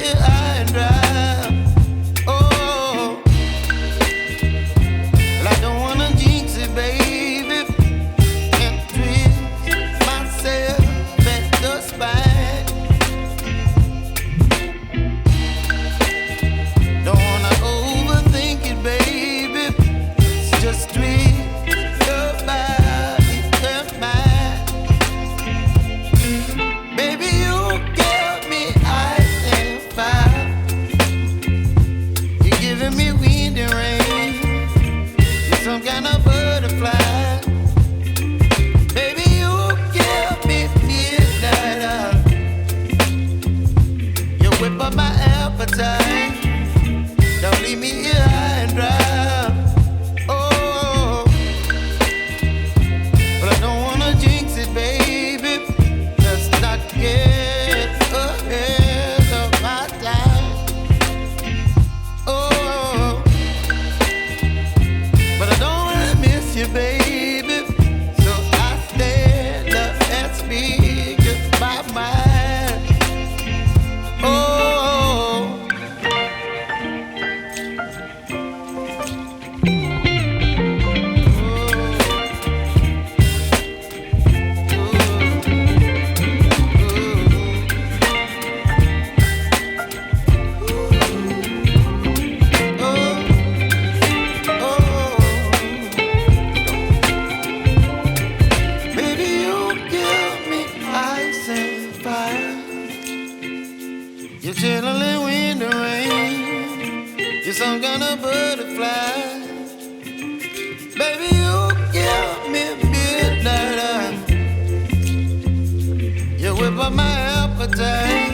here high and dry. Oh, well, I don't wanna jinx it, baby, and twist myself at the spine. Don't wanna overthink it, baby. It's just twist your body and mine. Baby, you give me ice and fire. You're giving me wind and rain. You're some kind of butterfly. Baby, you give me midnight. You whip up my appetite. Don't leave me here high and dry. Oh, but I don't wanna jinx it, baby. Let's not get ahead of my time. Oh, but I don't wanna miss you, baby. So I stand up and speak my mind. Oh. Baby, you give me ice and fire. You're chilling wind and rain. You're some kind of butterfly. Baby, you give me midnight. You whip up my appetite.